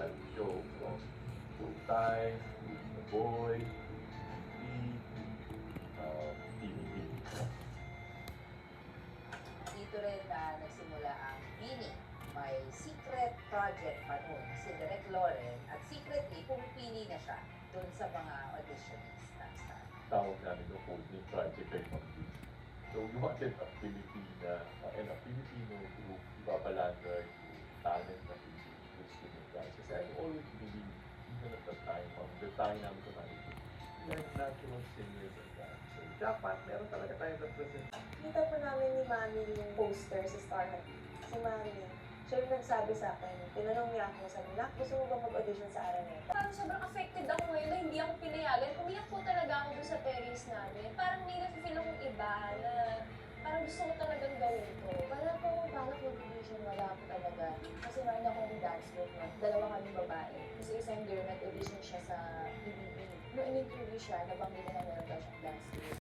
reality show from Showtime, The Boy, TVP. Dito rin na nagsimula ang Bini. May secret project pa noon si Direk Lauren at secretly pumipili na siya doon sa mga auditionees. Tawag namin yung Codename Project kay Pampi. So we wanted a Filipino group, ibabalandar yung talent na gusto nyo guys. Kasi I always believe, even at the time, the time namin kumain, we are natural singers and dancers. So dapat, meron talaga tayong represent. Kita po namin ni Mami yung poster sa Star Hunt. Si Mami, siya yung nagsabi sa akin, tinanong niya ako, sabi niya, gusto mo bang mag-audition sa Araneta? Parang sobrang affected ako ngayon na hindi ako pinayagan. Umiyak po talaga ako doon sa terrace namin. Parang may nafe-feel akong iba na parang gusto ko talagang gawin to. Wala po akong balak mag-audition, wala po talaga. Kasi meron akong dance group na dalawa kaming babae. Kasi isang girl nag-audition siya sa PBB. Noong in-interview siya, nabanggit na meron daw siyang dance group.